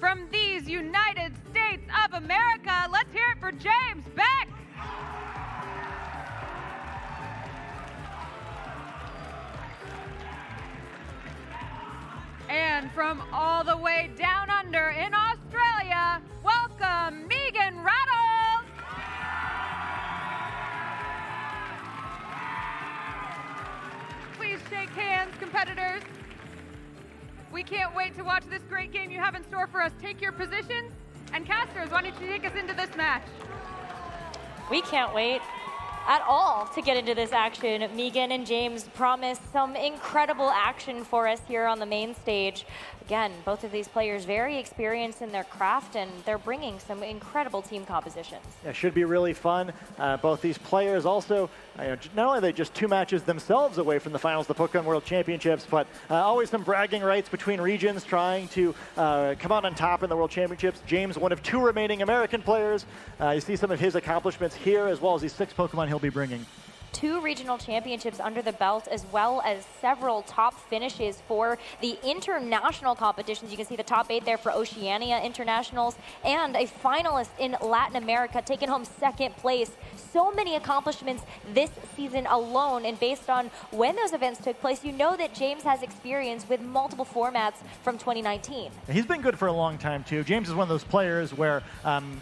from these United States of America, let's hear it for James Baek. And from all the way down under in Australia, welcome Maeghan Rattle. Please shake hands, competitors. We can't wait to watch this great game you have in store for us. Take your positions. And casters, why don't you take us into this match? We can't wait at all to get into this action. Maeghan and James promise some incredible action for us here on the main stage. Again, both of these players very experienced in their craft, and they're bringing some incredible team compositions. Yeah, should be really fun. Both these players also, not only are they just 2 matches themselves away from the finals of the Pokemon World Championships, but always some bragging rights between regions trying to come out on top in the World Championships. James, one of 2 remaining American players. You see some of his accomplishments here, as well as these 6 Pokemon he'll be bringing. 2 regional championships under the belt, as well as several top finishes for the international competitions. You can see the top 8 there for Oceania Internationals, and a finalist in Latin America, taking home 2nd place. So many accomplishments this season alone, and based on when those events took place, you know that James has experience with multiple formats from 2019. He's been good for a long time, too. James is one of those players where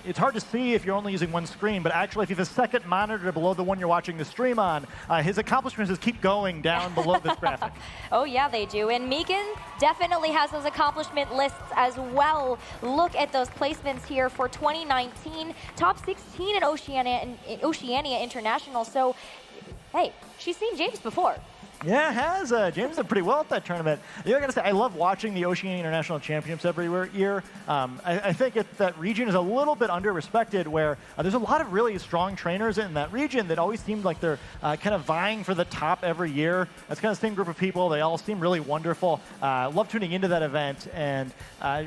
it's hard to see if you're only using one screen, but actually if you have a second monitor below the one you're watching the stream on, his accomplishments just keep going down below this graphic. Oh yeah, they do. And Maeghan definitely has those accomplishment lists as well. Look at those placements here for 2019, top 16 in Oceania International. So, hey, she's seen James before. Yeah, it has. James did pretty well at that tournament. I gotta say, I love watching the Oceania International Championships every year. I think that region is a little bit under-respected, where there's a lot of really strong trainers in that region that always seem like they're kind of vying for the top every year. That's kind of the same group of people. They all seem really wonderful. Love tuning into that event, and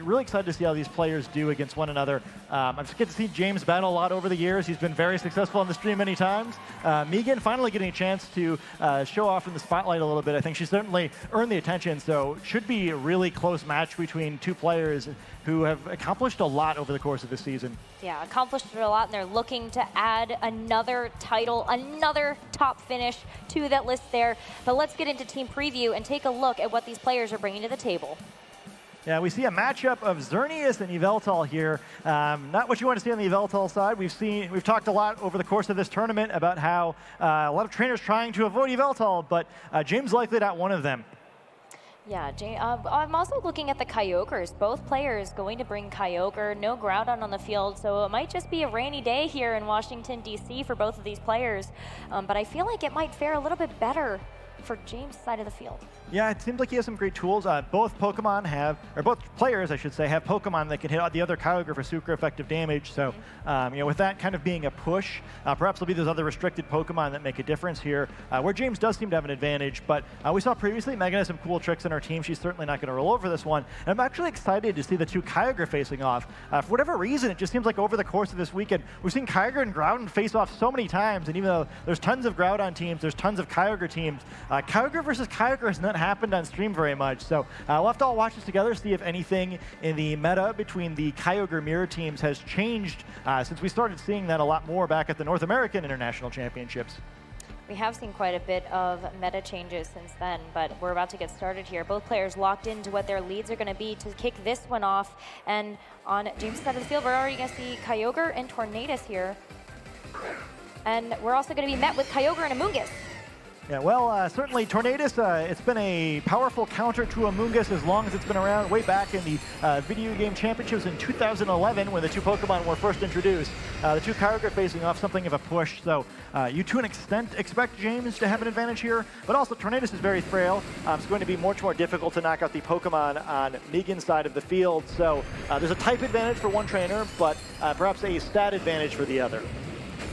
really excited to see how these players do against one another. I've just get to see James battle a lot over the years. He's been very successful on the stream many times. Maeghan finally getting a chance to show off in the spotlight a little bit. I think she certainly earned the attention, so it should be a really close match between 2 players who have accomplished a lot over the course of this season. Yeah, accomplished a lot, and they're looking to add another title, another top finish to that list there. But let's get into team preview and take a look at what these players are bringing to the table. Yeah, we see a matchup of Xerneas and Yveltal here. Not what you want to see on the Yveltal side. We've talked a lot over the course of this tournament about how a lot of trainers trying to avoid Yveltal, but James likely not one of them. Yeah, I'm also looking at the Kyogres. Both players going to bring Kyogre. No Groudon on the field, so it might just be a rainy day here in Washington, D.C. for both of these players. But I feel like it might fare a little bit better for James' side of the field. Yeah, it seems like he has some great tools. Both players, I should say, have Pokemon that can hit the other Kyogre for super effective damage. So, with that kind of being a push, perhaps there'll be those other restricted Pokemon that make a difference here, where James does seem to have an advantage. But we saw previously Maeghan has some cool tricks in her team. She's certainly not going to roll over this one. And I'm actually excited to see the 2 Kyogre facing off. For whatever reason, it just seems like over the course of this weekend, we've seen Kyogre and Groudon face off so many times. And even though there's tons of Groudon teams, there's tons of Kyogre teams, Kyogre versus Kyogre has not happened on stream very much. So we'll have to all watch this together, see if anything in the meta between the Kyogre mirror teams has changed since we started seeing that a lot more back at the North American International Championships. We have seen quite a bit of meta changes since then, but we're about to get started here. Both players locked into what their leads are going to be to kick this one off. And on James' side of the field, we're already going to see Kyogre and Tornadus here. And we're also going to be met with Kyogre and Amoonguss. Yeah, well, certainly Tornadus, it's been a powerful counter to Amoonguss as long as it's been around, way back in the video game championships in 2011 when the 2 Pokemon were first introduced. The 2 Kyogre facing off something of a push, so you to an extent expect James to have an advantage here, but also Tornadus is very frail. It's going to be much more difficult to knock out the Pokemon on Maeghan's side of the field, so there's a type advantage for one trainer, but perhaps a stat advantage for the other.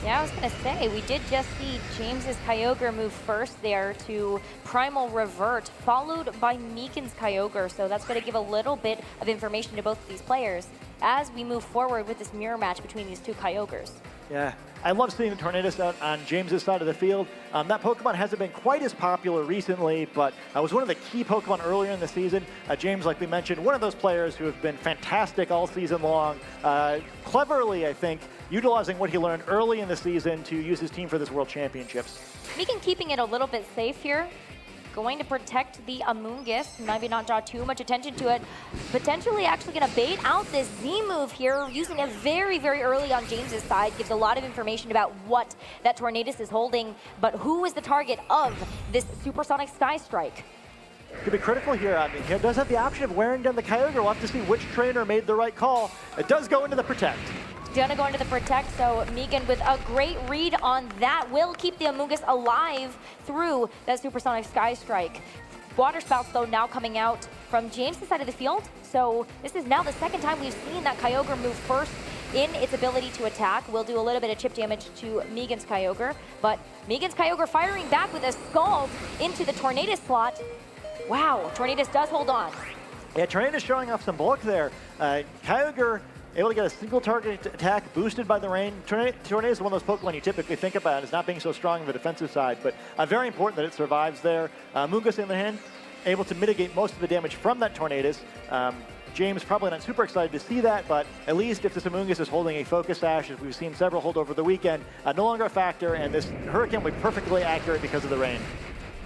Yeah, I was going to say, we did just see James's Kyogre move first there to Primal Revert, followed by Maeghan's Kyogre, so that's going to give a little bit of information to both of these players as we move forward with this mirror match between these 2 Kyogres. Yeah, I love seeing the Tornadus out on James's side of the field. That Pokemon hasn't been quite as popular recently, but was one of the key Pokemon earlier in the season. James, like we mentioned, one of those players who have been fantastic all season long. Cleverly, I think, utilizing what he learned early in the season to use his team for this World Championships. Megan keeping it a little bit safe here. Going to protect the Amoonguss, maybe not draw too much attention to it. Potentially actually going to bait out this Z move here, using it very, very early on James's side. Gives a lot of information about what that Tornadus is holding, but who is the target of this Supersonic Sky Strike? Could be critical here. I mean, he does have the option of wearing down the Kyogre. We'll have to see which trainer made the right call. It does go into the Protect. Gonna go into the Protect, so Megan with a great read on that will keep the Amoonguss alive through that Supersonic Sky Strike. Water Spouts, though, now coming out from James' side of the field, so this is now the second time we've seen that Kyogre move first in its ability to attack. Will do a little bit of chip damage to Megan's Kyogre, but Megan's Kyogre firing back with a Scald into the Tornadus slot. Wow, Tornadus does hold on. Yeah, Tornadus showing off some bulk there. Kyogre able to get a single target attack boosted by the rain. Tornadus is one of those Pokemon you typically think about as not being so strong on the defensive side, but very important that it survives there. Mungus, on the other hand, able to mitigate most of the damage from that Tornadus. James probably not super excited to see that, but at least if this Amoonguss is holding a Focus Sash, as we've seen several hold over the weekend, no longer a factor, and this Hurricane will be perfectly accurate because of the rain.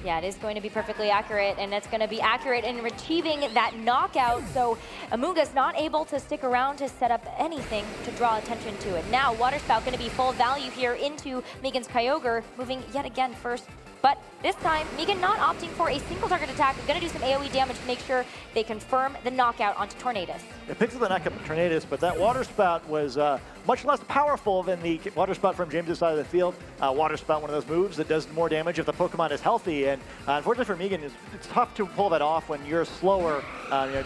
Yeah, it is going to be perfectly accurate, and it's going to be accurate in retrieving that knockout. So Amoonguss not able to stick around to set up anything to draw attention to it. Now, Water Spout going to be full value here into Megan's Kyogre, moving yet again first. But this time, Megan not opting for a single target attack. Going to do some AoE damage to make sure they confirm the knockout onto Tornadus. It picks up the knockout of Tornadus, but that Water Spout was much less powerful than the Water Spout from James' side of the field. Water Spout, one of those moves that does more damage if the Pokemon is healthy. And unfortunately for Megan, it's tough to pull that off when you're slower.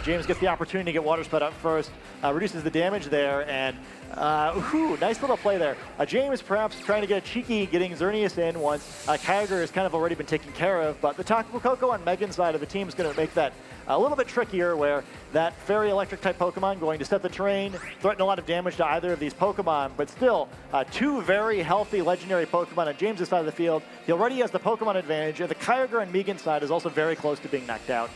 James gets the opportunity to get Water Spout up first, reduces the damage there, and nice little play there. James perhaps trying to get a cheeky getting Xerneas in once Kyogre has kind of already been taken care of, but the Tapu Koko on Megan's side of the team is going to make that a little bit trickier, where that Fairy Electric type Pokemon going to set the terrain, threaten a lot of damage to either of these Pokemon, but still two very healthy legendary Pokemon on James' side of the field. He already has the Pokemon advantage, and the Kyogre on Megan's side is also very close to being knocked out.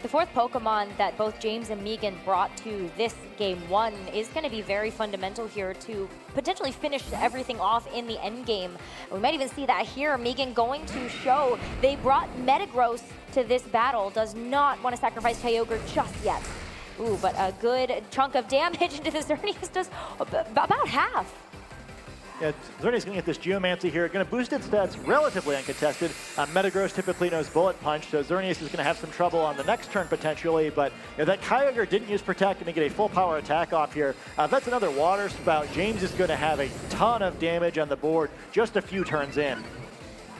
The fourth Pokemon that both James and Megan brought to this Game 1 is going to be very fundamental here to potentially finish everything off in the end game. We might even see that here. Megan going to show they brought Metagross to this battle. Does not want to sacrifice Kyogre just yet. Ooh, but a good chunk of damage into the Xerneas, does about half. Yeah, Xerneas going to get this Geomancy here, going to boost its stats relatively uncontested. Metagross typically knows Bullet Punch, so Xerneas is going to have some trouble on the next turn potentially, but that Kyogre didn't use Protect and get a full power attack off here. That's another Water Spout. James is going to have a ton of damage on the board just a few turns in.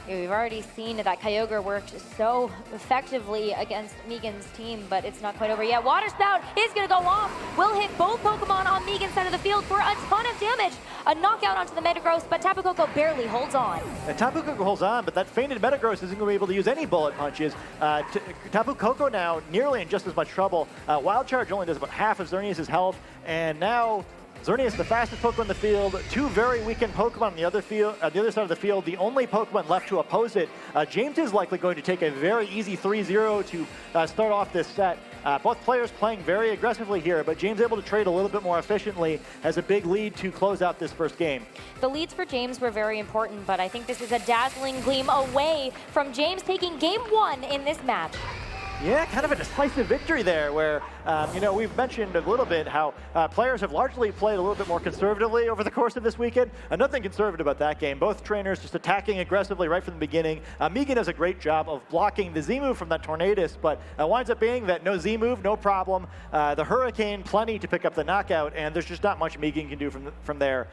We've already seen that Kyogre worked so effectively against Megan's team, but it's not quite over yet. Water Spout is going to go off. Will hit both Pokemon on Megan's side of the field for a ton of damage. A knockout onto the Metagross, but Tapu Koko barely holds on. And Tapu Koko holds on, but that fainted Metagross isn't going to be able to use any Bullet Punches. Tapu Koko now nearly in just as much trouble. Wild Charge only does about half of Xerneas' health, and now Xerneas, the fastest Pokemon in the field, two very weakened Pokemon on the other side of the field, the only Pokemon left to oppose it. James is likely going to take a very easy 3-0 to start off this set. Both players playing very aggressively here, but James able to trade a little bit more efficiently, has a big lead to close out this first game. The leads for James were very important, but I think this is a dazzling gleam away from James taking Game 1 in this match. Yeah, kind of a decisive victory there where, we've mentioned a little bit how players have largely played a little bit more conservatively over the course of this weekend. Nothing conservative about that game. Both trainers just attacking aggressively right from the beginning. Megan does a great job of blocking the Z-move from that Tornadus, but winds up being that no Z-move, no problem. The Hurricane, plenty to pick up the knockout, and there's just not much Megan can do from there.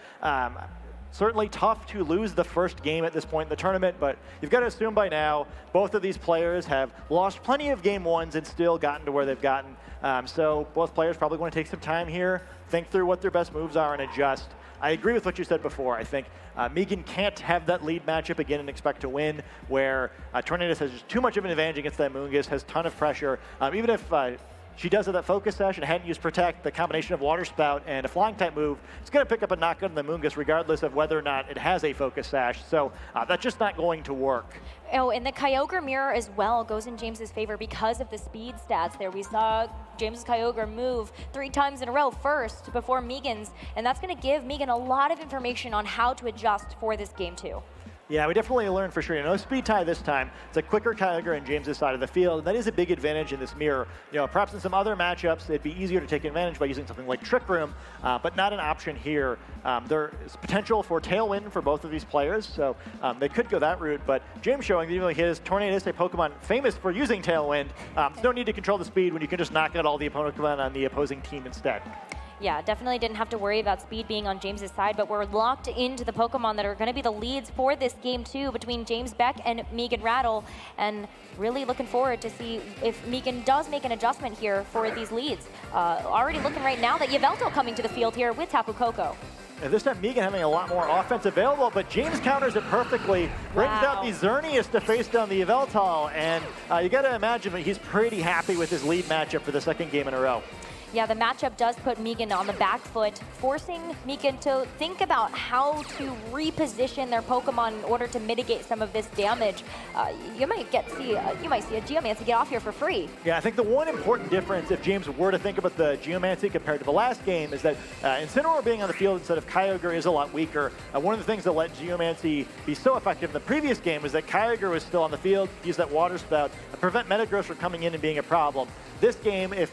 Certainly tough to lose the first game at this point in the tournament, but you've got to assume by now both of these players have lost plenty of Game 1s and still gotten to where they've gotten. So both players probably want to take some time here, think through what their best moves are, and adjust. I agree with what you said before. I think Megan can't have that lead matchup again and expect to win, where Tornadus has just too much of an advantage against that Amoonguss, has a ton of pressure. Even if she does have that focus sash and hadn't used Protect, the combination of Water Spout and a flying type move, it's going to pick up a knockout on the Mungus regardless of whether or not it has a focus sash. So that's just not going to work. Oh, and the Kyogre mirror as well goes in James's favor because of the speed stats there. We saw James's Kyogre move 3 times in a row first before Maeghan's, and that's going to give Maeghan a lot of information on how to adjust for this game too. Yeah, we definitely learned for sure. No speed tie this time. It's a quicker Kyogre in James's side of the field, and that is a big advantage in this mirror. Perhaps in some other matchups, it'd be easier to take advantage by using something like Trick Room, but not an option here. There is potential for Tailwind for both of these players, so they could go that route, but James showing that even though his Tornadus, a Pokemon famous for using Tailwind, there's no need to control the speed when you can just knock out all the Pokemon on the opposing team instead. Yeah, definitely didn't have to worry about speed being on James's side, but we're locked into the Pokemon that are going to be the leads for this game too between James Baek and Maeghan Rattle, and really looking forward to see if Maeghan does make an adjustment here for these leads. Already looking right now that Yveltal coming to the field here with Tapu Koko. And this time Maeghan having a lot more offense available, but James counters it perfectly, brings out the Xerneas to face down the Yveltal, and you got to imagine that he's pretty happy with his lead matchup for the second game in a row. Yeah, the matchup does put Maeghan on the back foot, forcing Maeghan to think about how to reposition their Pokemon in order to mitigate some of this damage. You might see a Geomancy get off here for free. Yeah, I think the one important difference, if James were to think about the Geomancy compared to the last game, is that Incineroar being on the field instead of Kyogre is a lot weaker. One of the things that let Geomancy be so effective in the previous game was that Kyogre was still on the field, use that Water Spout, and prevent Metagross from coming in and being a problem. This game, if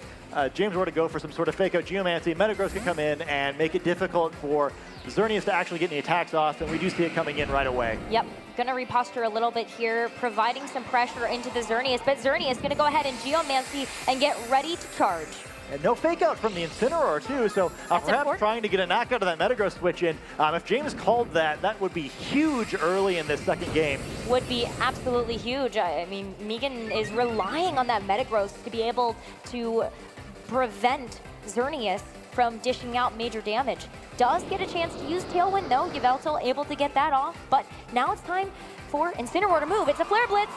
James were to go for some sort of fake-out Geomancy, Metagross can come in and make it difficult for Xerneas to actually get any attacks off, and we do see it coming in right away. Yep, gonna reposture a little bit here, providing some pressure into the Xerneas, but Xerneas gonna go ahead and Geomancy and get ready to charge. And no fake out from the Incineroar too, so perhaps trying to get a knockout of that Metagross switch in. If James called that, that would be huge early in this second game. Would be absolutely huge. I mean, Maeghan is relying on that Metagross to be able to prevent Xerneas from dishing out major damage. Does get a chance to use Tailwind though. Yveltal able to get that off, but now it's time for Incineroar to move. It's a Flare Blitz.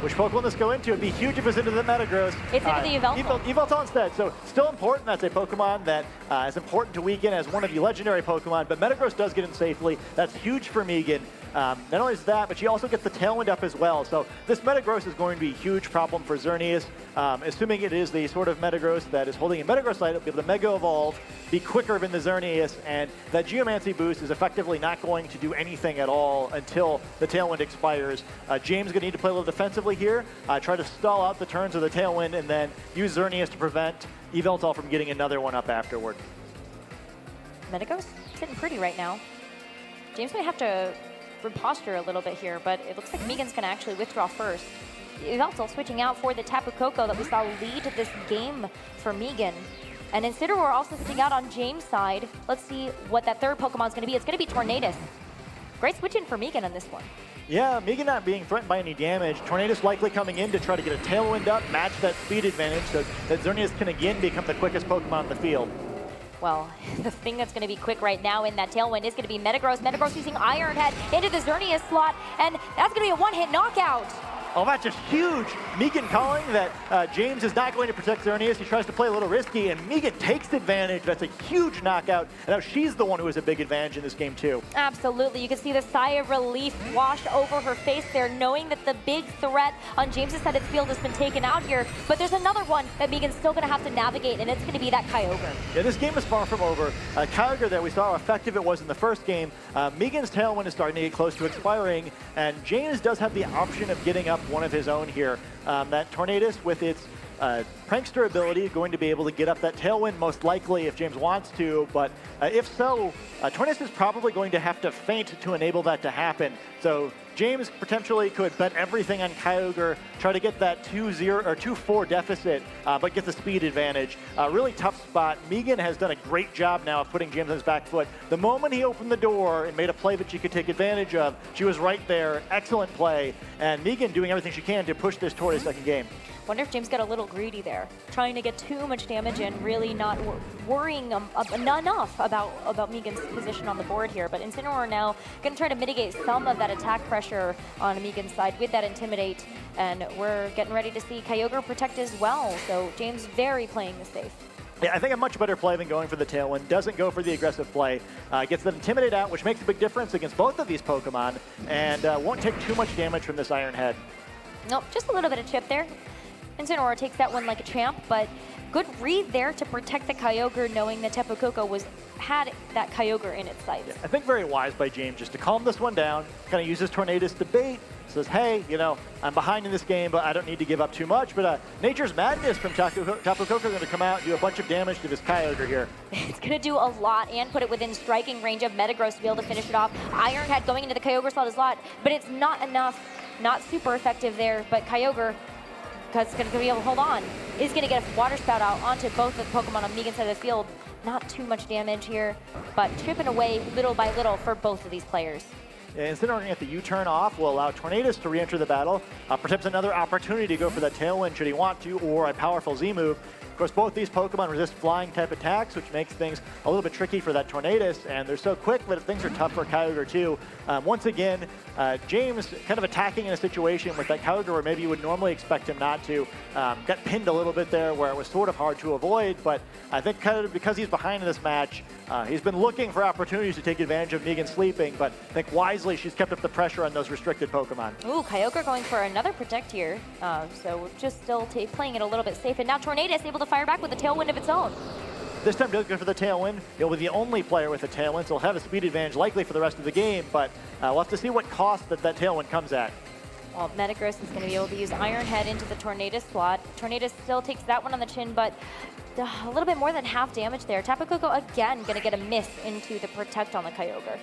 Which Pokemon will this go into? It'd be huge if it's into the Metagross. It's into the Yveltal. Yveltal instead. So still important. That's a Pokemon that is important to weaken as one of the legendary Pokemon, but Metagross does get in safely. That's huge for Maeghan. Not only is that, but she also gets the Tailwind up as well. So this Metagross is going to be a huge problem for Xerneas. Assuming it is the sort of Metagross that is holding a Metagross light, it'll be able to Mega Evolve, be quicker than the Xerneas, and that Geomancy boost is effectively not going to do anything at all until the Tailwind expires. James is going to need to play a little defensively here, try to stall out the turns of the Tailwind, and then use Xerneas to prevent Yveltal from getting another one up afterward. Metagross sitting pretty right now. James might have to reposture a little bit here, but it looks like Maeghan's going to actually withdraw first. Yveltal switching out for the Tapu Koko that we saw lead this game for Maeghan. And Incineroar also sitting out on James' side. Let's see what that third Pokemon's going to be. It's going to be Tornadus. Great switch in for Maeghan on this one. Yeah, Maeghan not being threatened by any damage. Tornadus likely coming in to try to get a Tailwind up, match that speed advantage so that Xerneas can again become the quickest Pokemon on the field. Well, the thing that's going to be quick right now in that Tailwind is going to be Metagross. Metagross using Iron Head into the Xerneas slot, and that's going to be a one-hit knockout. Oh, that's just huge. Maeghan calling that James is not going to protect Xerneas. He tries to play a little risky, and Maeghan takes advantage. That's a huge knockout. And now she's the one who has a big advantage in this game, too. Absolutely. You can see the sigh of relief wash over her face there, knowing that the big threat on James's side of the field has been taken out here. But there's another one that Maeghan's still going to have to navigate, and it's going to be that Kyogre. Yeah, this game is far from over. Kyogre that we saw how effective it was in the first game. Maeghan's Tailwind is starting to get close to expiring, and James does have the option of getting up one of his own here. That Tornadus with its Prankster ability is going to be able to get up that Tailwind most likely if James wants to, but if so, Tornadus is probably going to have to faint to enable that to happen. So James potentially could bet everything on Kyogre, try to get that 2-0 or 2-4 deficit, but get the speed advantage. Really tough spot. Maeghan has done a great job now of putting James on his back foot. The moment he opened the door and made a play that she could take advantage of, she was right there. Excellent play. And Maeghan doing everything she can to push this toward his second game. Wonder if James got a little greedy there, trying to get too much damage in, really not worrying not enough about Maeghan's position on the board here. But Incineroar now going to try to mitigate some of that attack pressure on Maeghan's side with that Intimidate, and we're getting ready to see Kyogre protect as well. So James very playing this safe. Yeah, I think a much better play than going for the Tailwind. Doesn't go for the aggressive play. Gets the Intimidate out, which makes a big difference against both of these Pokemon, and won't take too much damage from this Iron Head. Nope, just a little bit of chip there. Incineroar takes that one like a champ, but good read there to protect the Kyogre, knowing that Tapu Koko had that Kyogre in its sights. Yeah, I think very wise by James just to calm this one down, kind of uses Tornadus to bait, says, hey, you know, I'm behind in this game, but I don't need to give up too much. But Nature's Madness from Tapu Koko going to come out and do a bunch of damage to this Kyogre here. It's going to do a lot and put it within striking range of Metagross to be able to finish it off. Iron Head going into the Kyogre slot is a lot, but it's not enough. Not super effective there, but Kyogre, because it's going to be able to hold on, is going to get a Water Spout out onto both of the Pokemon on Maeghan's side of the field. Not too much damage here, but chipping away little by little for both of these players. Yeah, Incineroar going to get the U-turn off, will allow Tornadus to re-enter the battle. Perhaps another opportunity to go for that Tailwind should he want to, or a powerful Z-move. Of course, both these Pokemon resist flying type attacks, which makes things a little bit tricky for that Tornadus, and they're so quick that things are tough for Kyogre too. Once again, James kind of attacking in a situation with that Kyogre where maybe you would normally expect him not to. Got pinned a little bit there where it was sort of hard to avoid, but I think kind of because he's behind in this match, he's been looking for opportunities to take advantage of Maeghan sleeping, but I think wisely she's kept up the pressure on those restricted Pokemon. Ooh, Kyogre going for another Protect here, so just still playing it a little bit safe, and now Tornadus able to fire back with a Tailwind of its own. This time does go for the Tailwind. He'll be the only player with a Tailwind, so he'll have a speed advantage likely for the rest of the game, but we'll have to see what cost that Tailwind comes at. Well, Metagross is going to be able to use Iron Head into the Tornadus slot. Tornadus still takes that one on the chin, but a little bit more than half damage there. Tapu Koko again going to get a miss into the Protect on the Kyogre.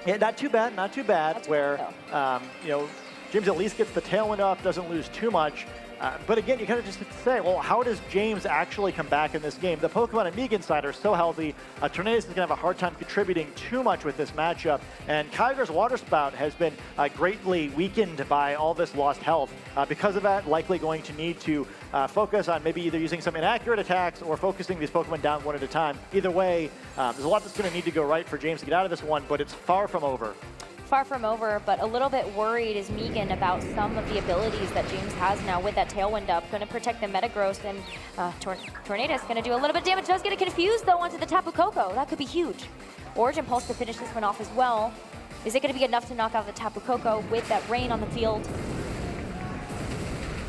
Yeah, not too bad, not too bad. Not too where bad, you know, James at least gets the Tailwind off, doesn't lose too much. But again, you kind of just say, well, how does James actually come back in this game? The Pokemon on Maeghan's side are so healthy. Tornadus is going to have a hard time contributing too much with this matchup. And Kyogre's Water Spout has been greatly weakened by all this lost health. Because of that, likely going to need to focus on maybe either using some inaccurate attacks or focusing these Pokemon down one at a time. Either way, there's a lot that's going to need to go right for James to get out of this one, but it's far from over. Far from over, but a little bit worried is Maeghan about some of the abilities that James has now with that Tailwind up. Going to protect the Metagross, and Tornadus going to do a little bit of damage. Does get it confused, though, onto the Tapu Koko. That could be huge. Origin Pulse to finish this one off as well. Is it going to be enough to knock out the Tapu Koko with that rain on the field?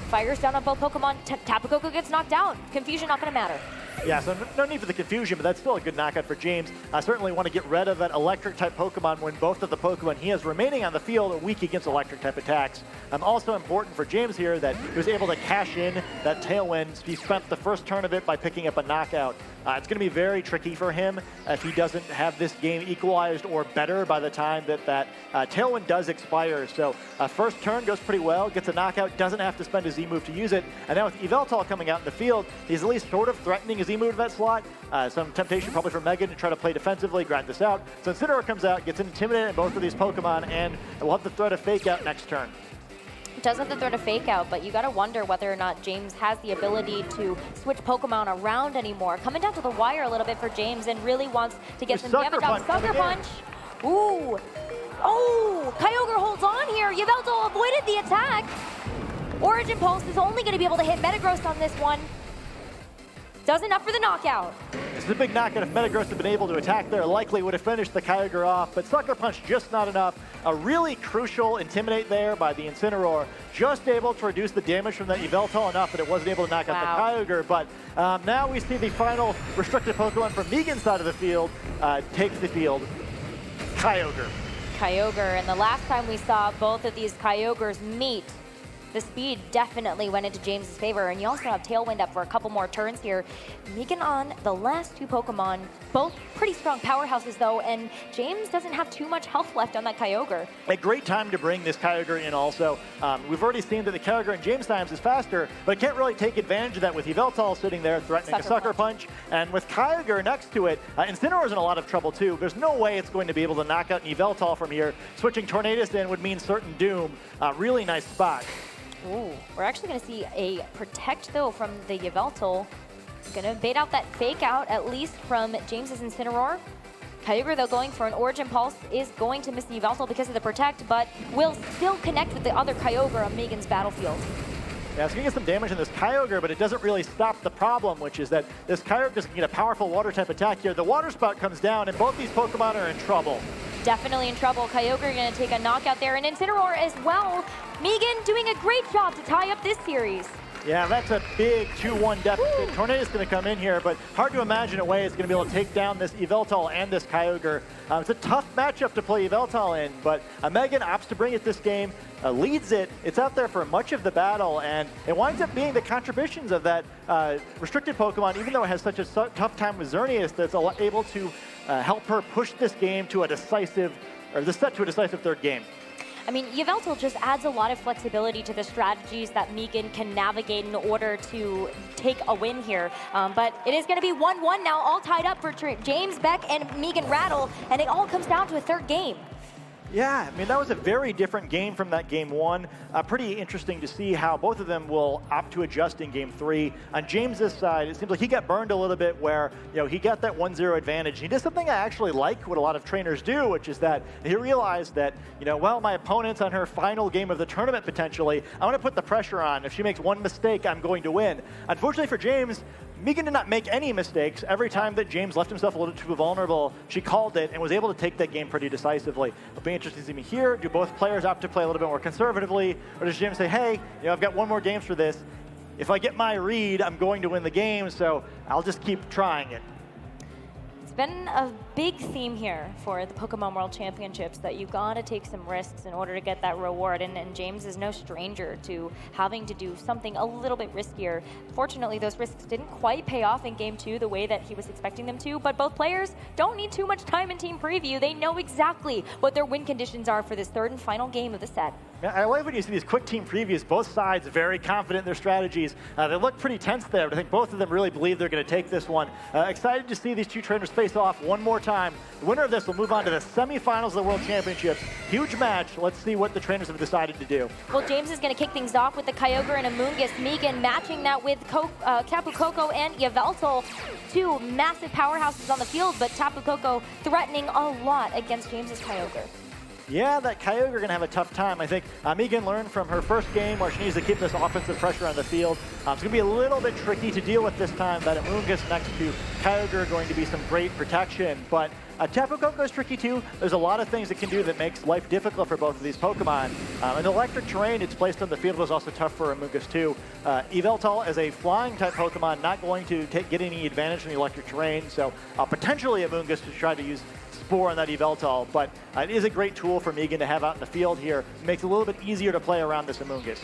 Fires down on both Pokemon. Tapu Koko gets knocked out. Confusion not going to matter. Yeah, so no need for the confusion, but that's still a good knockout for James. I certainly want to get rid of that electric-type Pokemon when both of the Pokemon he has remaining on the field are weak against electric-type attacks. Also important for James here that he was able to cash in that Tailwind. He spent the first turn of it by picking up a knockout. It's going to be very tricky for him if he doesn't have this game equalized or better by the time that Tailwind does expire. So first turn goes pretty well, gets a knockout, doesn't have to spend a Z-move to use it. And now with Yveltal coming out in the field, he's at least sort of threatening his Z-move to that slot. Some temptation probably for Maeghan to try to play defensively, grind this out. So Incineroar comes out, gets intimidated in both of these Pokemon, and we'll have the threat of Fake Out next turn. Does have the threat of Fake Out, but you got to wonder whether or not James has the ability to switch Pokemon around anymore. Coming down to the wire a little bit for James and really wants to get some damage out. Sucker Punch. Ooh. Oh, Kyogre holds on here. Yveltal avoided the attack. Origin Pulse is only going to be able to hit Metagross on this one. Does enough for the knockout. This is a big knockout. If Metagross had been able to attack there, likely would have finished the Kyogre off, but Sucker Punch just not enough. A really crucial Intimidate there by the Incineroar, just able to reduce the damage from that Yveltal enough that it wasn't able to knock out the Kyogre. But now we see the final restricted Pokemon from Maeghan's side of the field takes the field. Kyogre. Kyogre, and the last time we saw both of these Kyogres meet, the speed definitely went into James's favor, and you also have Tailwind up for a couple more turns here. Maeghan on the last two Pokemon, both pretty strong powerhouses though, and James doesn't have too much health left on that Kyogre. A great time to bring this Kyogre in also. We've already seen that the Kyogre in James times is faster, but can't really take advantage of that with Yveltal sitting there threatening a Sucker Punch. And with Kyogre next to it, Incineroar's in a lot of trouble too. There's no way it's going to be able to knock out Yveltal from here. Switching Tornadus in would mean certain doom. Really nice spot. Ooh, we're actually going to see a protect, though, from the Yveltal. Going to bait out that fake out, at least from James's Incineroar. Kyogre, though, going for an Origin Pulse, is going to miss the Yveltal because of the protect, but will still connect with the other Kyogre on Maeghan's battlefield. Yeah, it's going to get some damage in this Kyogre, but it doesn't really stop the problem, which is that this Kyogre is going to get a powerful water-type attack here. The Water Spout comes down, and both these Pokemon are in trouble. Definitely in trouble. Kyogre going to take a knockout there, and Incineroar as well. Maeghan doing a great job to tie up this series. Yeah, that's a big 2-1 deficit. Tornado's going to come in here, but hard to imagine a way it's going to be able to take down this Yveltal and this Kyogre. It's a tough matchup to play Yveltal in, but Maeghan opts to bring it this game, leads it. It's out there for much of the battle, and it winds up being the contributions of that restricted Pokemon, even though it has such a tough time with Xerneas, that's able to help her push this game to a decisive, or the set to a decisive third game. I mean, Yveltal just adds a lot of flexibility to the strategies that Maeghan can navigate in order to take a win here. But it is going to be 1-1 now, all tied up for James, Baek, and Maeghan Rattle, and it all comes down to a third game. Yeah, I mean, that was a very different game from that game one. Pretty interesting to see how both of them will opt to adjust in game three. On James's side, it seems like he got burned a little bit where, he got that 1-0 advantage. He did something I actually like what a lot of trainers do, which is that he realized that, well, my opponent's on her final game of the tournament potentially. I'm going to put the pressure on. If she makes one mistake, I'm going to win. Unfortunately for James, Maeghan did not make any mistakes. Every time that James left himself a little too vulnerable, she called it and was able to take that game pretty decisively. It'll be interesting to see me here. Do both players opt to play a little bit more conservatively? Or does James say, hey, I've got one more game for this. If I get my read, I'm going to win the game, so I'll just keep trying it. It's been a big theme here for the Pokemon World Championships that you gotta take some risks in order to get that reward, and James is no stranger to having to do something a little bit riskier. Fortunately, those risks didn't quite pay off in Game 2 the way that he was expecting them to, but both players don't need too much time in team preview. They know exactly what their win conditions are for this third and final game of the set. Yeah, I like when you see these quick team previews, both sides very confident in their strategies. They look pretty tense there, but I think both of them really believe they're going to take this one. Excited to see these two trainers face off one more time. The winner of this will move on to the semifinals of the World Championships. Huge match. Let's see what the trainers have decided to do. Well, James is going to kick things off with the Kyogre and Amoonguss. Maeghan matching that with Tapu Koko and Yveltal. Two massive powerhouses on the field, but Tapu Koko threatening a lot against James's Kyogre. Yeah, that Kyogre going to have a tough time. I think Maeghan learned from her first game where she needs to keep this offensive pressure on the field. It's going to be a little bit tricky to deal with this time. That Amoonguss next to Kyogre going to be some great protection. But Tapu Koko is tricky too. There's a lot of things it can do that makes life difficult for both of these Pokemon. In electric terrain, it's placed on the field was also tough for Amoonguss too. Yveltal as a flying type Pokemon, not going to get any advantage from the electric terrain. So potentially Amoonguss to try to use Spore on that Yveltal, but it is a great tool for Maeghan to have out in the field here. It makes it a little bit easier to play around this Amoonguss.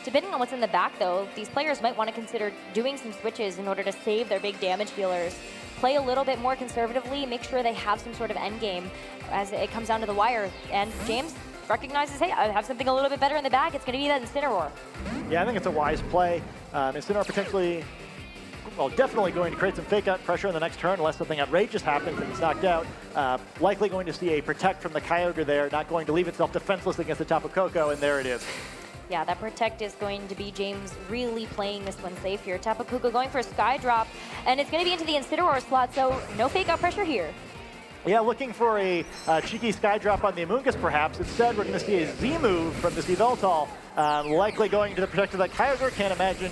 Depending on what's in the back, though, these players might want to consider doing some switches in order to save their big damage dealers. Play a little bit more conservatively, make sure they have some sort of end game as it comes down to the wire. And James recognizes, hey, I have something a little bit better in the bag. It's going to be that Incineroar. Yeah, I think it's a wise play. Incineroar potentially, well, definitely going to create some fake out pressure in the next turn unless something outrageous happens and it's knocked out. Likely going to see a protect from the Kyogre there, not going to leave itself defenseless against the Tapu Koko, and there it is. Yeah, that protect is going to be James really playing this one safe here. Tapu Koko going for a Sky Drop, and it's going to be into the Incineroar slot, so no fake out pressure here. Yeah, looking for a cheeky Sky Drop on the Amoonguss, perhaps. Instead, we're going to see a Z move from this Yveltal, likely going to the protect of that Kyogre. Can't imagine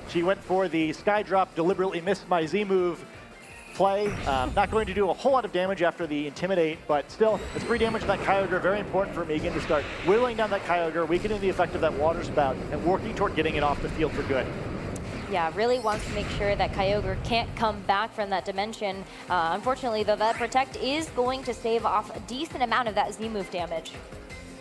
she went for the Sky Drop, deliberately missed my Z move play. Not going to do a whole lot of damage after the Intimidate, but still, it's 3 damage to that Kyogre. Very important for Maeghan to start whittling down that Kyogre, weakening the effect of that Water Spout, and working toward getting it off the field for good. Yeah, really wants to make sure that Kyogre can't come back from that dimension. Unfortunately, though, that Protect is going to save off a decent amount of that Z-move damage.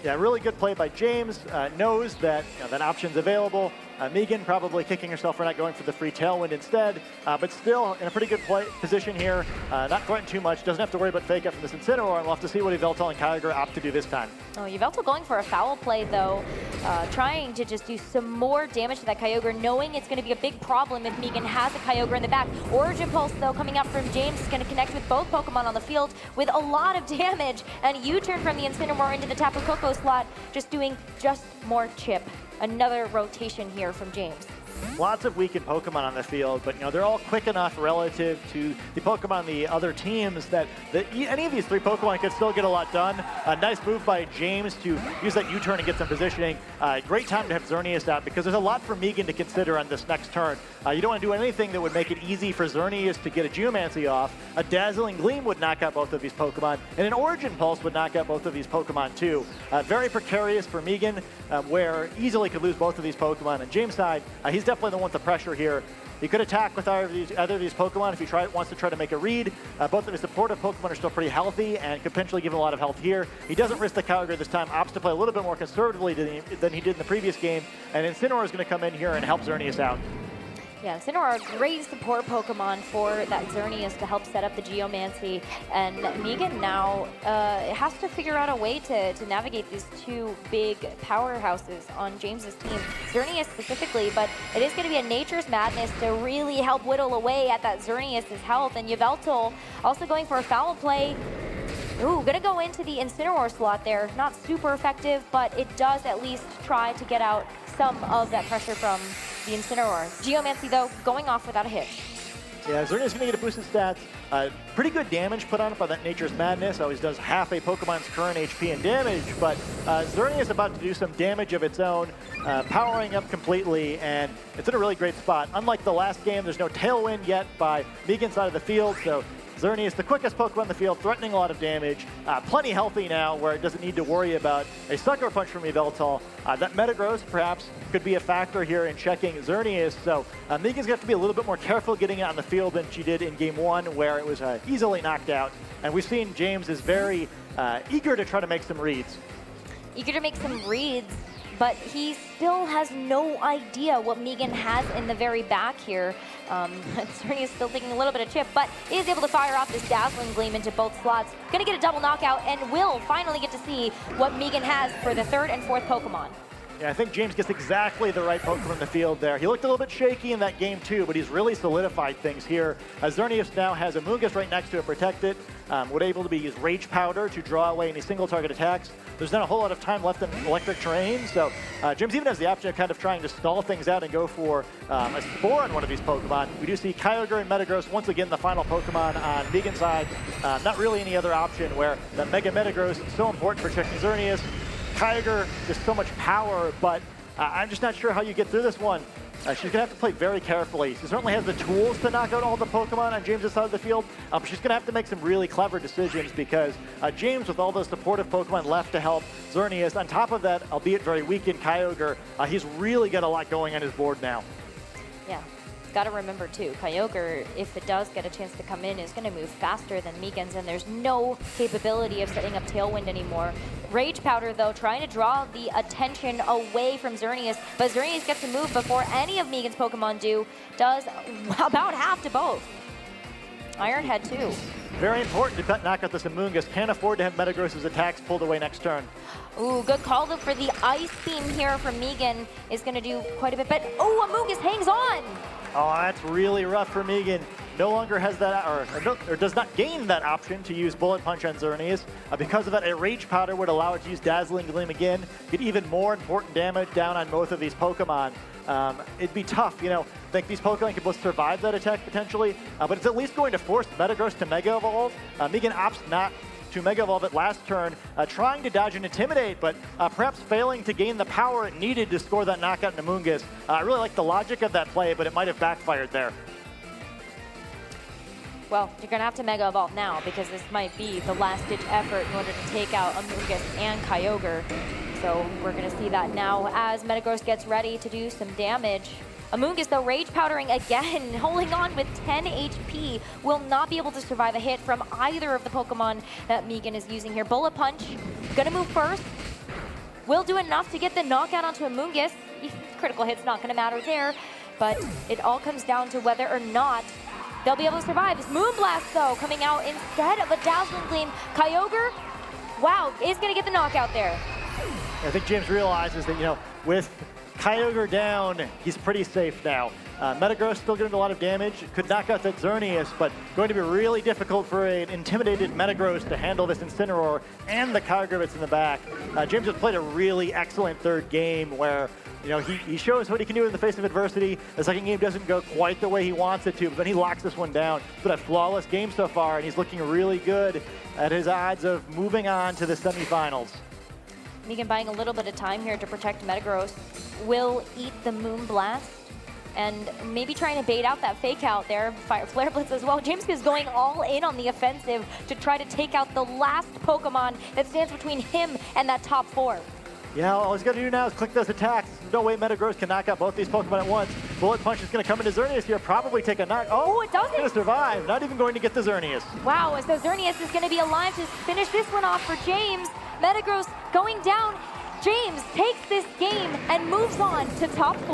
Yeah, really good play by James. Knows that that option's available. Maeghan probably kicking herself for not going for the free Tailwind instead, but still in a pretty good position here. Not threatened too much. Doesn't have to worry about fake out from this Incineroar, and we'll have to see what Yveltal and Kyogre opt to do this time. Oh, Yveltal going for a foul play, though. Trying to just do some more damage to that Kyogre, knowing it's going to be a big problem if Maeghan has a Kyogre in the back. Origin Pulse, though, coming out from James is going to connect with both Pokemon on the field with a lot of damage, and U-turn from the Incineroar into the Tapu Koko slot, just doing more chip. another rotation here from James. Lots of weakened Pokemon on the field, but they're all quick enough relative to the Pokemon on the other teams that any of these 3 Pokemon could still get a lot done. A nice move by James to use that U-turn and get some positioning. Great time to have Xerneas out because there's a lot for Maeghan to consider on this next turn. You don't want to do anything that would make it easy for Xerneas to get a Geomancy off. A Dazzling Gleam would knock out both of these Pokemon, and an Origin Pulse would knock out both of these Pokemon too. Very precarious for Maeghan, where easily could lose both of these Pokemon. On James' side, he's definitely the one with the pressure here. He could attack with either of these Pokemon if he wants to try to make a read. Both of his supportive Pokemon are still pretty healthy and could potentially give him a lot of health here. He doesn't risk the Kyogre this time, opts to play a little bit more conservatively than he did in the previous game, and Incineroar is going to come in here and help Xerneas out. Yeah, Incineroar, a great support Pokemon for that Xerneas to help set up the Geomancy. And Maeghan now has to figure out a way to navigate these 2 big powerhouses on James's team. Xerneas specifically, but it is going to be a Nature's Madness to really help whittle away at that Xerneas' health. And Yveltal also going for a foul play. Ooh, gonna go into the Incineroar slot there. Not super effective, but it does at least try to get out some of that pressure from the Incineroar. Geomancy, though, going off without a hit. Yeah, Xerneas going to get a boosted stats. Pretty good damage put on it by that Nature's Madness. Always does half a Pokemon's current HP and damage, but Xerneas is about to do some damage of its own, powering up completely, and it's in a really great spot. Unlike the last game, there's no Tailwind yet by Maeghan's side of the field, so Xerneas, the quickest Pokemon in the field, threatening a lot of damage. Plenty healthy now, where it doesn't need to worry about a Sucker Punch from Yveltal. That Metagross, perhaps, could be a factor here in checking Xerneas. So Maeghan's going to have to be a little bit more careful getting it on the field than she did in Game 1, where it was easily knocked out. And we've seen James is very eager to try to make some reads. Eager to make some reads, but he still has no idea what Maeghan has in the very back here. Xerneas still taking a little bit of chip, but is able to fire off this Dazzling Gleam into both slots. Gonna get a double knockout and will finally get to see what Maeghan has for the 3rd and 4th Pokemon. Yeah, I think James gets exactly the right Pokemon in the field there. He looked a little bit shaky in that game too, but he's really solidified things here. Xerneas now has a Mungus right next to it, protect it. Would able to be used Rage Powder to draw away any single target attacks. There's not a whole lot of time left in electric terrain, so James even has the option of kind of trying to stall things out and go for a Spore on one of these Pokemon. We do see Kyogre and Metagross once again the final Pokemon on Maeghan's side. Not really any other option where the Mega Metagross is so important for checking Xerneas. Kyogre, just so much power, but I'm just not sure how you get through this one. She's going to have to play very carefully. She certainly has the tools to knock out all the Pokemon on James' side of the field, but she's going to have to make some really clever decisions because James, with all those supportive Pokemon left to help Xerneas, on top of that, albeit very weak in Kyogre, he's really got a lot going on his board now. Yeah. Got to remember too, Kyogre, if it does get a chance to come in, is going to move faster than Maeghan's, and there's no capability of setting up Tailwind anymore. Rage Powder, though, trying to draw the attention away from Xerneas, but Xerneas gets to move before any of Maeghan's Pokemon do. Does about half to both. Iron Head, too. Very important to knock out this Amoonguss. Can't afford to have Metagross's attacks pulled away next turn. Ooh, good call, though, for the Ice Beam here from Maeghan is going to do quite a bit, but oh, Amoonguss hangs on! Oh, that's really rough for Maeghan. No longer has that, or does not gain that option to use Bullet Punch on Xerneas. Because of that, a Rage Powder would allow it to use Dazzling Gleam again, get even more important damage down on both of these Pokemon. It'd be tough, I think these Pokemon could both survive that attack potentially, but it's at least going to force Metagross to Mega Evolve. Maeghan opts not to Mega Evolve it last turn, trying to dodge and intimidate, but perhaps failing to gain the power it needed to score that knockout in Amoonguss. I really like the logic of that play, but it might have backfired there. Well, you're going to have to Mega Evolve now because this might be the last-ditch effort in order to take out Amoonguss and Kyogre. So we're going to see that now as Metagross gets ready to do some damage. Amoonguss, though, Rage Powdering again, holding on with 10 HP, will not be able to survive a hit from either of the Pokemon that Maeghan is using here. Bullet Punch, gonna move first. Will do enough to get the knockout onto Amoonguss. Critical hit's not gonna matter there, but it all comes down to whether or not they'll be able to survive. This Moonblast, though, coming out instead of a Dazzling Gleam. Kyogre, wow, is gonna get the knockout there. I think James realizes that, with Kyogre down, he's pretty safe now. Metagross still getting a lot of damage. Could knock out that Xerneas, but going to be really difficult for an intimidated Metagross to handle this Incineroar and the Kyogre in the back. James has played a really excellent third game where he shows what he can do in the face of adversity. The second game doesn't go quite the way he wants it to, but then he locks this one down. It's been a flawless game so far, and he's looking really good at his odds of moving on to the semifinals. Maeghan buying a little bit of time here to protect Metagross. Will eat the Moonblast and maybe trying to bait out that fake out there. Fire Flare Blitz as well. James is going all in on the offensive to try to take out the last Pokemon that stands between him and that top 4. Yeah, all he's got to do now is click those attacks. There's no way Metagross can knock out both these Pokemon at once. Bullet Punch is going to come into Xerneas here, probably take a knock. Oh, it doesn't. Going to survive. Not even going to get the Xerneas. Wow, so Xerneas is going to be alive to finish this one off for James. Metagross going down. James takes this game and moves on to top 4.